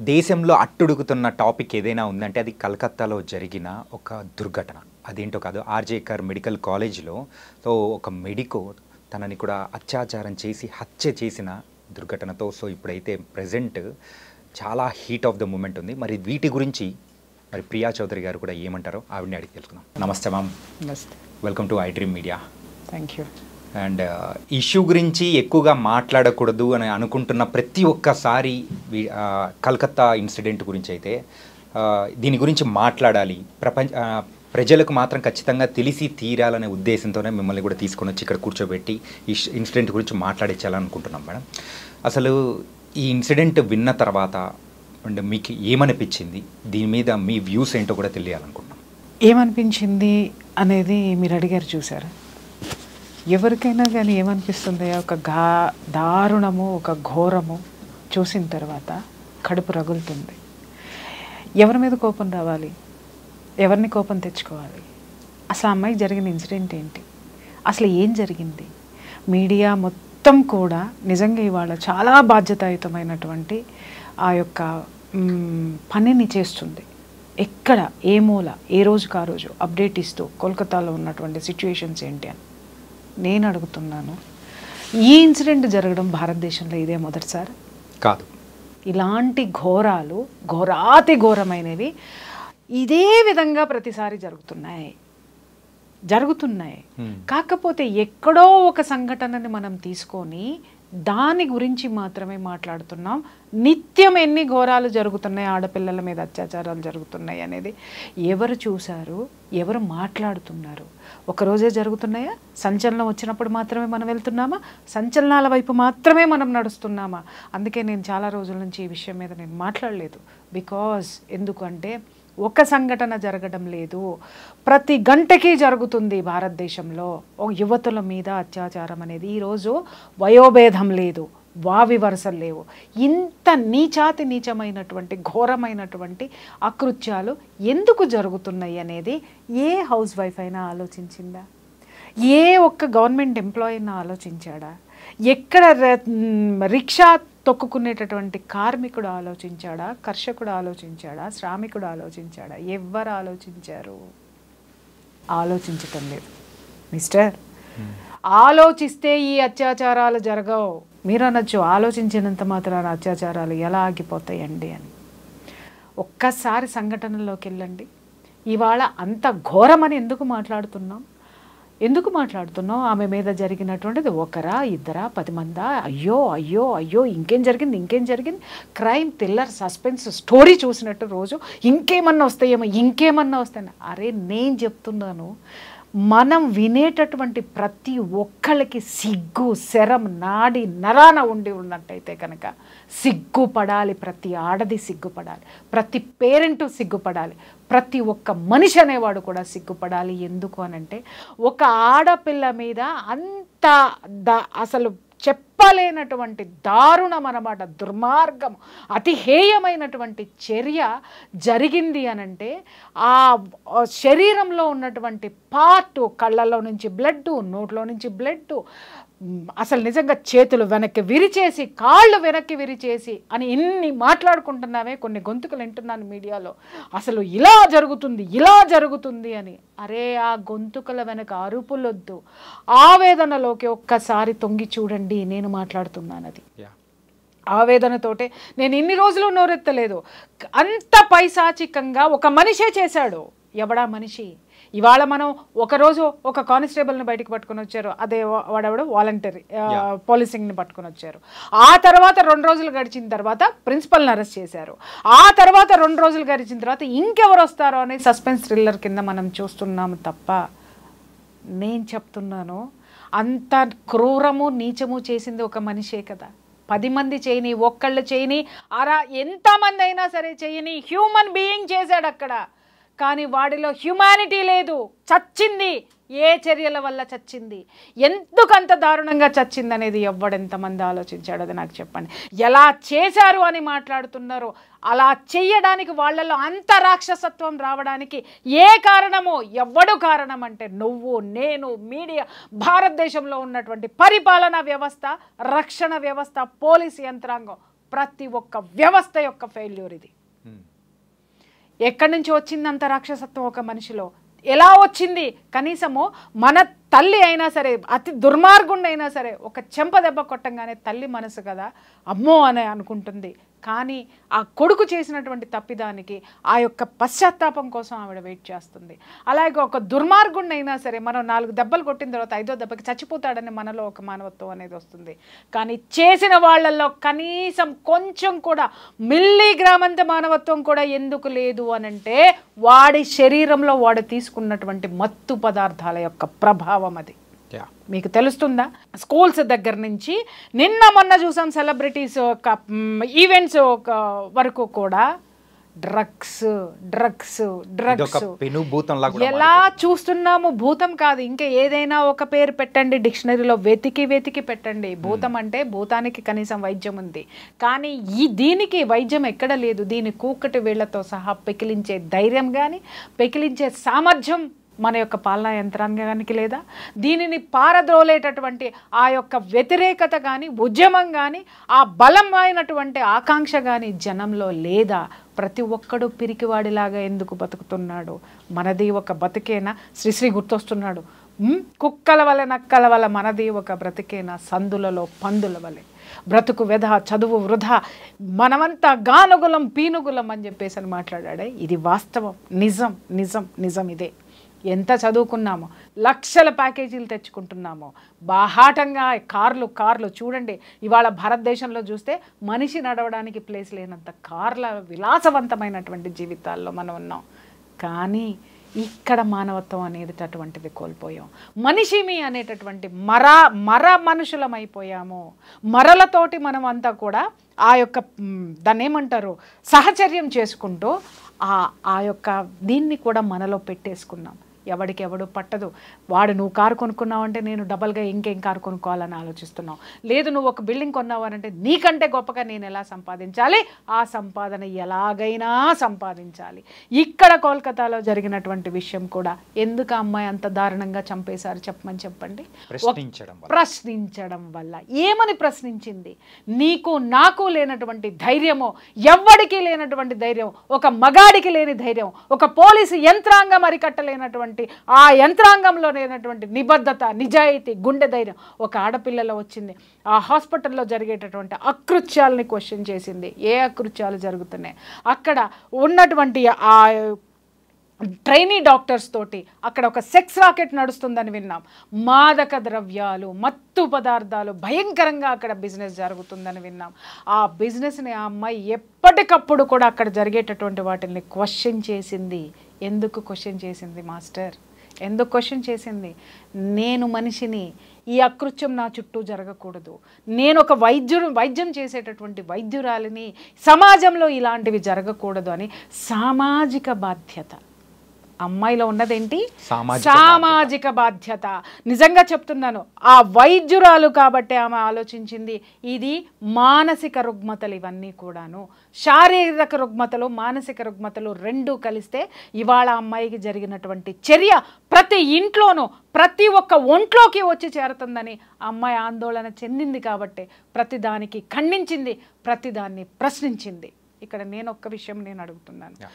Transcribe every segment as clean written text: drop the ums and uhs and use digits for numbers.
దేశంలో అట్టుడుగుతున్న టాపిక్ ఏదైనా ఉందంటే అది కలకత్తాలో జరిగిన ఒక దుర్ఘటన. అదేంటో కాదు, ఆర్జేకర్ మెడికల్ కాలేజ్‌లో ఒక మెడికో తనని కూడా అత్యాచారం చేసి హత్య చేసిన దుర్ఘటనతో ఇప్పుడైతే ప్రెజెంట్ చాలా హీట్ ఆఫ్ ద మూమెంట్ ఉంది. మరి వీటి గురించి ప్రియా చౌదరి గారు కూడా ఏమంటారో ఆవిడని అడిగి తెలుసుకుందాం. నమస్తే మ్యామ్. నమస్తే. Welcome to iDream media. Thank you. And issue గురించి ఎక్కువగా మాట్లాడకూడదు అని అనుకుంటున్న ప్రతి ఒక్కసారి కలకత్తా ఇన్సిడెంట్ గురించి అయితే దీని గురించి మాట్లాడాలి, ప్రజలకు మాత్రం ఖచ్చితంగా తెలిసి తీరాలనే ఉద్దేశంతోనే మిమ్మల్ని కూడా తీసుకొని వచ్చి ఇక్కడ కూర్చోబెట్టి ఈ ఇన్సిడెంట్ గురించి మాట్లాడించాలనుకుంటున్నాం మేడం. అసలు ఈ ఇన్సిడెంట్ విన్న తర్వాత అండ్ మీకు ఏమనిపించింది, దీని మీద మీ వ్యూస్ ఏంటో కూడా తెలియాలనుకుంటున్నాం. ఏమనిపించింది అనేది మీరు అడిగారు, చూసారా? ఎవరికైనా కానీ ఏమనిపిస్తుంది, ఒక దారుణము, ఒక ఘోరము చూసిన తర్వాత కడుపు రగులుతుంది. ఎవరి మీద కోపం రావాలి, ఎవరిని కోపం తెచ్చుకోవాలి? అసలు ఆ అమ్మాయికి జరిగిన ఇన్సిడెంట్ ఏంటి, అసలు ఏం జరిగింది? మీడియా మొత్తం కూడా నిజంగా ఇవాళ చాలా బాధ్యతాయుతమైనటువంటి ఆ యొక్క పనిని చేస్తుంది. ఎక్కడ ఏ మూల ఏ రోజుకు ఆ రోజు అప్డేట్ ఇస్తూ కోల్కతాలో ఉన్నటువంటి సిచ్యువేషన్స్ ఏంటి అని నేను అడుగుతున్నాను. ఈ ఇన్సిడెంట్ జరగడం భారతదేశంలో ఇదే మొదటిసారి కాదు. ఇలాంటి ఘోరాలు, ఘోరాతి ఘోరమైనవి ఇదే విధంగా ప్రతిసారి జరుగుతున్నాయి. కాకపోతే ఎక్కడో ఒక సంఘటనని మనం తీసుకొని దాని గురించి మాత్రమే మాట్లాడుతున్నాం. నిత్యం ఎన్ని ఘోరాలు జరుగుతున్నాయి, ఆడపిల్లల మీద అత్యాచారాలు జరుగుతున్నాయి అనేది ఎవరు చూశారు, ఎవరు మాట్లాడుతున్నారు? ఒకరోజే జరుగుతున్నాయా? సంచలనం వచ్చినప్పుడు మాత్రమే మనం వెళ్తున్నామా? సంచలనాల వైపు మాత్రమే మనం నడుస్తున్నామా? అందుకే నేను చాలా రోజుల నుంచి ఈ విషయం మీద నేను మాట్లాడలేదు. బికాజ్ ఎందుకంటే ఒక సంఘటన జరగడం లేదు, ప్రతి గంటకి జరుగుతుంది భారతదేశంలో యువతుల మీద అత్యాచారం అనేది. ఈరోజు వయోభేదం లేదు, వావి వరుసలు లేవు. ఇంత నీచమైనటువంటి ఘోరమైనటువంటి అకృత్యాలు ఎందుకు జరుగుతున్నాయి అనేది ఏ హౌస్ వైఫ్ అయినా ఆలోచించిందా? ఏ ఒక్క గవర్నమెంట్ ఎంప్లాయీ అయినా ఆలోచించాడా? ఎక్కడ రిక్షా తొక్కుకునేటటువంటి కార్మికుడు ఆలోచించాడా? కర్షకుడు ఆలోచించాడా? శ్రామికుడు ఆలోచించాడా? ఎవరు ఆలోచించారు? ఆలోచించటం లేదు. మిస్టర్, ఆలోచిస్తే ఈ అత్యాచారాలు జరగవు. మీరు అనొచ్చు, ఆలోచించినంత మాత్రాన అత్యాచారాలు ఎలా ఆగిపోతాయండి అని. ఒక్కసారి సంఘటనలోకి వెళ్ళండి. ఇవాళ అంత ఘోరమని ఎందుకు మాట్లాడుతున్నాం? ఆమె మీద జరిగినటువంటిది ఒకరా, ఇద్దరా, 10 మందా? అయ్యో ఇంకేం జరిగింది? క్రైమ్ థ్రిల్లర్ సస్పెన్స్ స్టోరీ చూసినట్టు రోజు ఇంకేమన్నా వస్తాయి. అరే నేను చెప్తున్నాను, మనం వినేటటువంటి ప్రతి ఒక్కళ్ళకి సిగ్గు శరం నాడి నరాన ఉన్నట్టయితే కనుక సిగ్గుపడాలి. ప్రతి ఆడది సిగ్గుపడాలి, ప్రతి పేరెంటు సిగ్గుపడాలి, ప్రతి ఒక్క మనిషి అనేవాడు కూడా సిగ్గుపడాలి. ఎందుకు అనంటే ఒక ఆడపిల్ల మీద అంత అసలు చెప్పలేనటువంటి దారుణం అన్నమాట, దుర్మార్గం, అతి హేయమైనటువంటి చర్య జరిగింది అనంటే ఆ శరీరంలో ఉన్నటువంటి పార్ట్, కళ్ళల్లో నుంచి బ్లడ్, నోట్లో నుంచి బ్లడ్, అసలు నిజంగా చేతులు వెనక్కి విరిచేసి, కాళ్ళు వెనక్కి విరిచేసి అని ఇన్ని మాట్లాడుకుంటున్నామే. కొన్ని గొంతుకలు వింటున్నాను మీడియాలో, అసలు ఇలా జరుగుతుంది అని. అరే ఆ గొంతుకల వెనక అరుపులొద్దు, ఆవేదనలోకి ఒక్కసారి తొంగి చూడండి. నేను మాట్లాడుతున్నాను అది ఆవేదనతోటే. నేను ఇన్ని రోజులు నోరెత్తలేదు. అంత పైశాచికంగా ఒక మనిషే చేశాడు. ఎవడా మనిషి? ఇవాళ మనం ఒకరోజు ఒక కానిస్టేబుల్ని బయటకు పట్టుకొని వచ్చారు, అదే వాడెవడో వాలంటరీ పోలీసింగ్ని పట్టుకొని వచ్చారు. ఆ తర్వాత 2 రోజులు గడిచిన తర్వాత ప్రిన్సిపల్ని అరెస్ట్ చేశారు. ఆ తర్వాత 2 రోజులు గడిచిన తర్వాత ఇంకెవరు వస్తారో అనే సస్పెన్స్ థ్రిల్లర్ కింద మనం చూస్తున్నాము తప్ప, నేను చెప్తున్నాను అంత క్రూరము నీచము చేసింది ఒక మనిషే కదా. 10 మంది చేయని, ఒక్కళ్ళు చేయని, అరా ఎంతమంది అయినా సరే చేయని, హ్యూమన్ బీయింగ్ చేశాడు అక్కడ. కానీ వాడిలో హ్యూమానిటీ లేదు. చచ్చింది ఏ చర్యల వల్ల చచ్చింది, ఎందుకంత దారుణంగా చచ్చింది అనేది ఎవడెంతమంది ఆలోచించాడో అది నాకు చెప్పండి. ఎలా చేశారు అని మాట్లాడుతున్నారు. అలా చెయ్యడానికి వాళ్ళలో అంత రాక్షసత్వం రావడానికి ఏ కారణమో, ఎవడు కారణం అంటే నువ్వు, నేను, మీడియా, భారతదేశంలో ఉన్నటువంటి పరిపాలనా వ్యవస్థ, రక్షణ వ్యవస్థ, పోలీసు యంత్రాంగం, ప్రతి ఒక్క వ్యవస్థ యొక్క ఫెయిల్యూర్ ఇది. ఎక్కడి నుంచి వచ్చింది అంత రాక్షసత్వం ఒక మనిషిలో? ఎలా వచ్చింది? కనీసము మన తల్లి అయినా సరే, అతి దుర్మార్గుండి అయినా సరే, ఒక చెంప దెబ్బ కొట్టంగానే తల్లి మనసు కదా అమ్మో అని అనుకుంటుంది. కానీ ఆ కొడుకు చేసినటువంటి తప్పిదానికి ఆ యొక్క పశ్చాత్తాపం కోసం ఆవిడ వెయిట్ చేస్తుంది. అలాగే ఒక దుర్మార్గుండి అయినా సరే, మనం 4 దెబ్బలు కొట్టిన తర్వాత 5వ దెబ్బకి చచ్చిపోతాడని మనలో ఒక మానవత్వం అనేది వస్తుంది. కానీ చేసిన వాళ్ళల్లో కనీసం కొంచెం కూడా మిల్లీగ్రామంత మానవత్వం కూడా ఎందుకు లేదు అనంటే వాడి శరీరంలో వాడు తీసుకున్నటువంటి మత్తు పదార్థాల యొక్క ప్రభావం అది. మీకు తెలుస్తుందా? స్కూల్స్ దగ్గర నుంచి నిన్న మొన్న చూసాం సెలబ్రిటీస్ ఈవెంట్స్ వరకు కూడా డ్రగ్స్ డ్రగ్స్ డ్రగ్స్ ఎలా చూస్తున్నాము. భూతం కాదు, ఇంకా ఏదైనా ఒక పేరు పెట్టండి, డిక్షనరీలో వెతికి వెతికి పెట్టండి. భూతం అంటే భూతానికి కనీసం వైద్యం ఉంది, కానీ దీనికి వైద్యం ఎక్కడ లేదు. దీని కూకటి వేళ్లతో సహా పెకిలించే ధైర్యం కానీ పెకిలించే సామర్థ్యం మన యొక్క పాలనా యంత్రాంగానికి లేదా? దీనిని పారద్రోలేటటువంటి ఆ యొక్క వ్యతిరేకత కానీ ఉద్యమం కానీ ఆ బలమైనటువంటి ఆకాంక్ష కానీ జనంలో లేదా? ప్రతి ఒక్కడు పిరికివాడిలాగా ఎందుకు బతుకుతున్నాడు? మనది ఒక బతికేనా? శ్రీశ్రీ గుర్తొస్తున్నాడు. కుక్కల వలె నక్కల వల్ల మనది ఒక బ్రతికేనా? సందులలో పందుల వలె బ్రతుకు వ్యధ, చదువు వృధా, మనమంతా గానుగులం పీనుగులం అని చెప్పేసి అని మాట్లాడాడే. ఇది వాస్తవం, నిజం నిజం నిజం ఇదే. ఎంత చదువుకున్నామో, లక్షల ప్యాకేజీలు తెచ్చుకుంటున్నామో, బాహాటంగా కార్లు చూడండి. ఇవాళ భారతదేశంలో చూస్తే మనిషి నడవడానికి ప్లేస్ లేనంత కార్ల విలాసవంతమైనటువంటి జీవితాల్లో మనం ఉన్నాం. కానీ ఇక్కడ మానవత్వం అనేది అటువంటిది కోల్పోయాం. మనిషిమి అనేటటువంటి మర మనుషులమైపోయాము. మరలతోటి మనం అంతా కూడా ఆ యొక్క దాన్ని ఏమంటారు సహచర్యం చేసుకుంటూ ఆ యొక్క దీన్ని కూడా మనలో పెట్టేసుకున్నాం. ఎవడికి ఎవడు పట్టదు. వాడు నువ్వు కారు కొనుక్కున్నావంటే నేను డబల్గా ఇంకేం కారు కొనుక్కోవాలని ఆలోచిస్తున్నావు. లేదు నువ్వు ఒక బిల్డింగ్ కొన్నావు అంటే నీకంటే గొప్పగా నేను ఎలా సంపాదించాలి, ఆ సంపాదన ఎలాగైనా సంపాదించాలి. ఇక్కడ కోల్కతాలో జరిగినటువంటి విషయం కూడా ఎందుకు అమ్మాయి అంత దారుణంగా చంపేశారు చెప్పమని చెప్పండి. ప్రశ్నించడం వల్ల. ఏమని ప్రశ్నించింది? నీకు నాకు లేనటువంటి ధైర్యమో, ఎవ్వడికి లేనటువంటి ధైర్యం, ఒక మగాడికి లేని ధైర్యం, ఒక పోలీసు యంత్రాంగం అరికట్టలేనటువంటి ఆ యంత్రాంగంలో లేనటువంటి నిబద్ధత, నిజాయితీ, గుండె ధైర్యం ఒక ఆడపిల్లలో వచ్చింది. ఆ హాస్పిటల్లో జరిగేటటువంటి అకృత్యాలని క్వశ్చన్ చేసింది. ఏ అకృత్యాలు జరుగుతున్నాయి అక్కడ ఉన్నటువంటి ఆ ట్రైనీ డాక్టర్స్ తోటి అక్కడ ఒక సెక్స్ రాకెట్ నడుస్తుందని విన్నాం. మాదక ద్రవ్యాలు, మత్తు పదార్థాలు భయంకరంగా అక్కడ బిజినెస్ జరుగుతుందని విన్నాం. ఆ బిజినెస్ని ఆ అమ్మాయి ఎప్పటికప్పుడు కూడా అక్కడ జరిగేటటువంటి వాటిని క్వశ్చన్ చేసింది. ఎందుకు క్వశ్చన్ చేసింది మాస్టర్? ఎందుకు క్వశ్చన్ చేసింది? నేను మనిషిని, ఈ అకృత్యం నా చుట్టూ జరగకూడదు. నేను ఒక వైద్యం చేసేటటువంటి వైద్యురాలిని, సమాజంలో ఇలాంటివి జరగకూడదు అని సామాజిక బాధ్యత. అమ్మాయిలో ఉన్నదేంటి? సామాజిక బాధ్యత. నిజంగా చెప్తున్నాను, ఆ వైద్యురాలు కాబట్టి ఆమె ఆలోచించింది ఇది మానసిక రుగ్మతలు ఇవన్నీ కూడాను. శారీరక రుగ్మతలు, మానసిక రుగ్మతలు రెండూ కలిస్తే ఇవాళ అమ్మాయికి జరిగినటువంటి చర్య ప్రతి ఇంట్లోనూ ప్రతి ఒక్క ఒంట్లోకి వచ్చి చేరుతుందని అమ్మాయి ఆందోళన చెందింది. కాబట్టి ప్రతిదానికి ఖండించింది, ప్రతిదాన్ని ప్రశ్నించింది. ఇక్కడ నేను ఒక్క విషయం నేను అడుగుతున్నాను.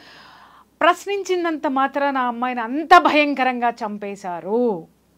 ప్రశ్నించినంత మాత్రాన ఆ అమ్మాయిని అంత భయంకరంగా చంపేశారు.